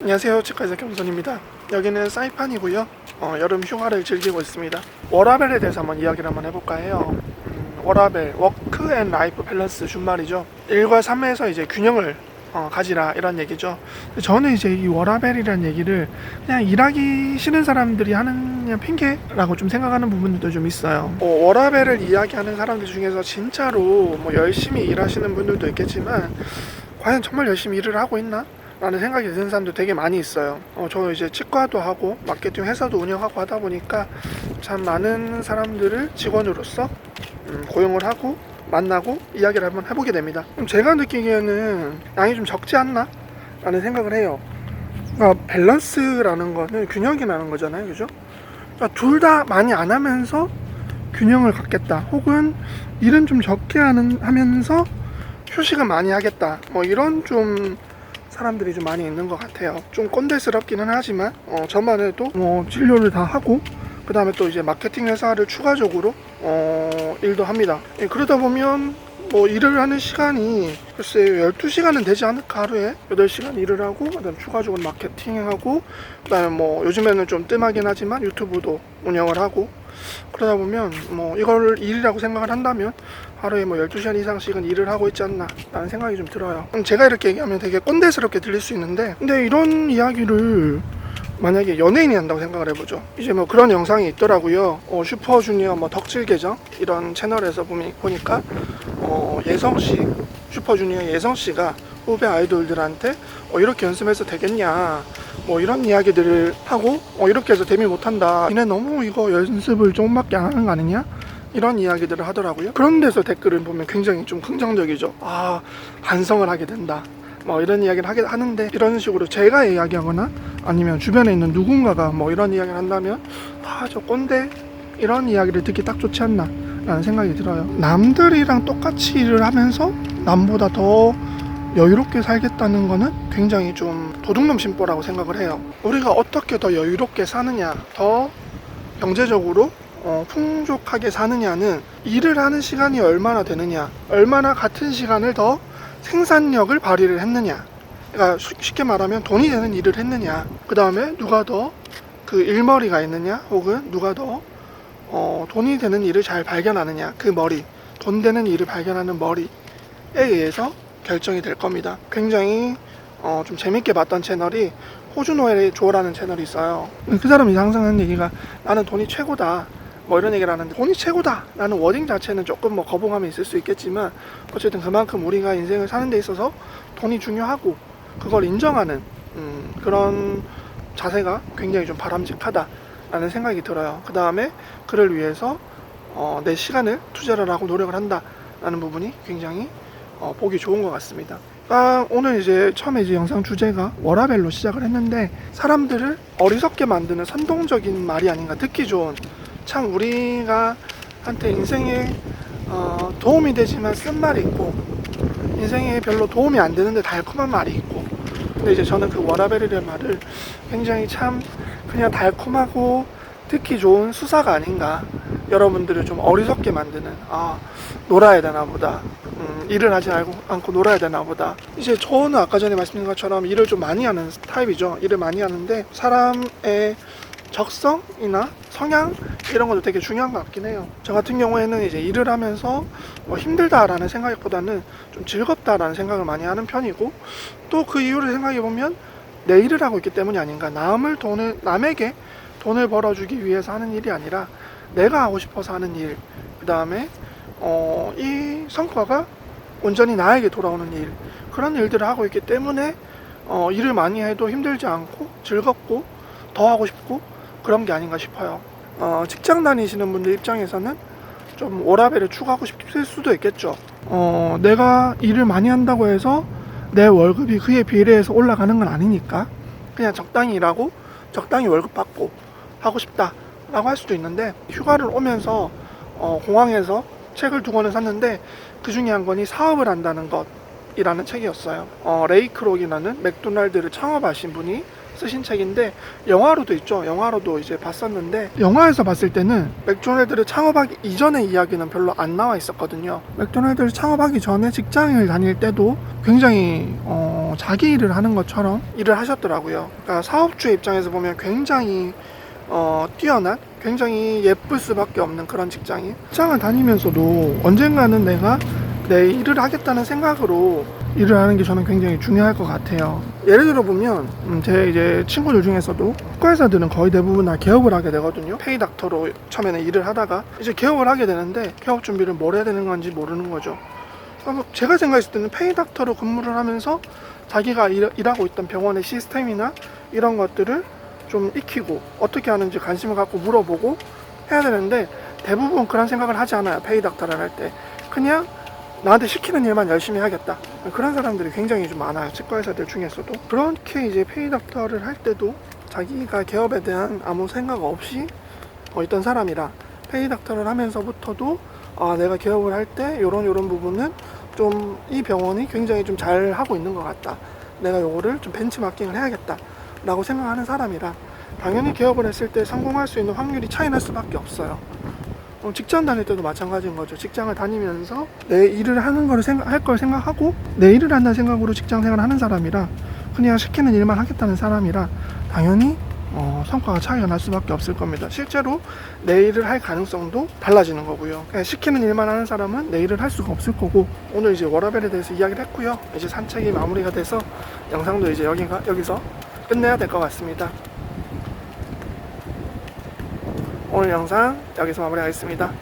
안녕하세요, 치과의사 겸손입니다. 여기는 사이판이고요. 여름 휴가를 즐기고 있습니다. 워라밸에 대해서 한번 이야기를 한번 해볼까 해요. 워라밸, 워크 앤 라이프 밸런스 준말이죠. 일과 삶에서 이제 균형을 가지라 이런 얘기죠. 저는 이제 이 워라밸이라는 얘기를 그냥 일하기 싫은 사람들이 하는 그냥 핑계라고 좀 생각하는 부분들도 좀 있어요. 워라밸을 이야기하는 사람들 중에서 진짜로 뭐 열심히 일하시는 분들도 있겠지만 과연 정말 열심히 일을 하고 있나? 라는 생각이 드는 사람도 되게 많이 있어요. 저 이제 치과도 하고 마케팅 회사도 운영하고 하다 보니까 참 많은 사람들을 직원으로서 고용을 하고 만나고 이야기를 한번 해보게 됩니다. 그럼 제가 느끼기에는 양이 좀 적지 않나? 라는 생각을 해요. 그러니까 밸런스라는 거는 균형이라는 거잖아요, 그죠? 그러니까 둘 다 많이 안 하면서 균형을 갖겠다, 혹은 일은 좀 적게 하면서 휴식은 많이 하겠다, 뭐 이런 좀 사람들이 좀 많이 있는 것 같아요. 좀 꼰대스럽기는 하지만 저만 해도 진료를 다 하고 그 다음에 또 이제 마케팅 회사를 추가적으로 일도 합니다. 그러다 보면 뭐 일을 하는 시간이 글쎄 12시간은 되지 않을까. 하루에 8시간 일을 하고 그다음 추가적으로 마케팅하고 그다음에 뭐 요즘에는 좀 뜸하긴 하지만 유튜브도 운영을 하고 그러다 보면 뭐 이걸 일이라고 생각을 한다면 하루에 뭐 12시간 이상씩은 일을 하고 있지 않나 라는 생각이 좀 들어요. 제가 이렇게 얘기하면 되게 꼰대스럽게 들릴 수 있는데, 근데 이런 이야기를 만약에 연예인이 한다고 생각을 해보죠. 이제 뭐 그런 영상이 있더라고요. 슈퍼주니어 뭐 덕질 계정 이런 채널에서 보니까 예성씨, 슈퍼주니어 예성씨가 후배 아이돌들한테 이렇게 연습해서 되겠냐 뭐 이런 이야기들을 하고 이렇게 해서 데뷔 못한다, 니네 너무 이거 연습을 조금밖에 안 하는 거 아니냐, 이런 이야기들을 하더라고요. 그런 데서 댓글을 보면 굉장히 좀 긍정적이죠. 반성을 하게 된다, 뭐 이런 이야기를 하는데, 이런 식으로 제가 이야기하거나 아니면 주변에 있는 누군가가 뭐 이런 이야기를 한다면 저 꼰대, 이런 이야기를 듣기 딱 좋지 않나 라는 생각이 들어요. 남들이랑 똑같이 일을 하면서 남보다 더 여유롭게 살겠다는 거는 굉장히 좀 도둑놈 심보라고 생각을 해요. 우리가 어떻게 더 여유롭게 사느냐, 더 경제적으로 풍족하게 사느냐는 일을 하는 시간이 얼마나 되느냐, 얼마나 같은 시간을 더 생산력을 발휘를 했느냐, 그러니까 쉽게 말하면 돈이 되는 일을 했느냐, 그 다음에 누가 더 그 일머리가 있느냐, 혹은 누가 더 돈이 되는 일을 잘 발견하느냐, 그 머리, 돈 되는 일을 발견하는 머리에 의해서 결정이 될 겁니다. 굉장히 좀 재밌게 봤던 채널이 호주노엘의 조라는 채널이 있어요. 그 사람이 항상 하는 얘기가 나는 돈이 최고다, 뭐 이런 얘기를 하는데, 돈이 최고다 라는 워딩 자체는 조금 뭐 거부감이 있을 수 있겠지만 어쨌든 그만큼 우리가 인생을 사는 데 있어서 돈이 중요하고 그걸 인정하는 그런 자세가 굉장히 좀 바람직하다 라는 생각이 들어요. 그 다음에 그를 위해서 내 시간을 투자를 하고 노력을 한다 라는 부분이 굉장히 보기 좋은 것 같습니다. 오늘 이제 처음에 이제 영상 주제가 워라밸로 시작을 했는데, 사람들을 어리석게 만드는 선동적인 말이 아닌가, 듣기 좋은, 참 우리가 한테 인생에 도움이 되지만 쓴 말이 있고 인생에 별로 도움이 안 되는데 달콤한 말이 있고, 근데 이제 저는 그 워라밸이라는 말을 굉장히 참 그냥 달콤하고 듣기 좋은 수사가 아닌가, 여러분들을 좀 어리석게 만드는, 놀아야 되나 보다, 일을 하지 않고 놀아야 되나 보다. 이제 저는 아까 전에 말씀드린 것처럼 일을 좀 많이 하는 타입이죠. 일을 많이 하는데 사람의 적성이나 성향 이런 것도 되게 중요한 것 같긴 해요. 저 같은 경우에는 이제 일을 하면서 힘들다라는 생각보다는 좀 즐겁다라는 생각을 많이 하는 편이고, 또 그 이유를 생각해 보면 내 일을 하고 있기 때문이 아닌가. 남에게 돈을 벌어주기 위해서 하는 일이 아니라 내가 하고 싶어서 하는 일, 그 다음에 이 성과가 온전히 나에게 돌아오는 일, 그런 일들을 하고 있기 때문에 일을 많이 해도 힘들지 않고 즐겁고 더 하고 싶고 그런 게 아닌가 싶어요. 직장 다니시는 분들 입장에서는 좀 워라밸을 추구하고 싶을 수도 있겠죠. 내가 일을 많이 한다고 해서 내 월급이 그에 비례해서 올라가는 건 아니니까 그냥 적당히 일하고 적당히 월급 받고 하고 싶다 라고 할 수도 있는데, 휴가를 오면서 공항에서 책을 2권을 샀는데 그 중에 한 권이 사업을 한다는 것 맥크록이라는 책이었어요. 레이 크록이라는 맥도날드를 창업하신 분이 쓰신 책인데 영화로도 있죠. 영화로도 이제 봤었는데 영화에서 봤을 때는 맥도날드를 창업하기 이전의 이야기는 별로 안 나와 있었거든요. 맥도날드를 창업하기 전에 직장을 다닐 때도 굉장히 자기 일을 하는 것처럼 일을 하셨더라고요. 그러니까 사업주의 입장에서 보면 굉장히 뛰어난, 굉장히 예쁠 수밖에 없는 그런 직장을 다니면서도 언젠가는 내가 내 일을 하겠다는 생각으로 일을 하는 게 저는 굉장히 중요할 것 같아요. 예를 들어 보면 제 이제 친구들 중에서도 치과의사들은 거의 대부분 다 개업을 하게 되거든요. 페이닥터로 처음에는 일을 하다가 이제 개업을 하게 되는데 개업 준비를 뭘 해야 되는 건지 모르는 거죠. 제가 생각했을 때는 페이닥터로 근무를 하면서 자기가 일하고 있던 병원의 시스템이나 이런 것들을 좀 익히고 어떻게 하는지 관심을 갖고 물어보고 해야 되는데 대부분 그런 생각을 하지 않아요. 페이닥터를 할 때 그냥 나한테 시키는 일만 열심히 하겠다, 그런 사람들이 굉장히 좀 많아요. 치과의사들 중에서도. 그렇게 이제 페이닥터를 할 때도 자기가 개업에 대한 아무 생각 없이 있던 사람이라 페이닥터를 하면서부터도 내가 개업을 할 때 요런 부분은 좀 이 병원이 굉장히 좀 잘 하고 있는 것 같다, 내가 요거를 좀 벤치마킹을 해야겠다 라고 생각하는 사람이라 당연히 개업을 했을 때 성공할 수 있는 확률이 차이 날 수밖에 없어요. 직장 다닐 때도 마찬가지인 거죠. 직장을 다니면서 내 일을 하는 걸 할 걸 생각하고 내 일을 한다는 생각으로 직장 생활을 하는 사람이라 그냥 시키는 일만 하겠다는 사람이라 당연히 성과가 차이가 날 수밖에 없을 겁니다. 실제로 내 일을 할 가능성도 달라지는 거고요. 그냥 시키는 일만 하는 사람은 내 일을 할 수가 없을 거고. 오늘 이제 워라벨에 대해서 이야기를 했고요. 이제 산책이 마무리가 돼서 영상도 이제 여기서 끝내야 될 것 같습니다. 오늘 영상 여기서 마무리하겠습니다.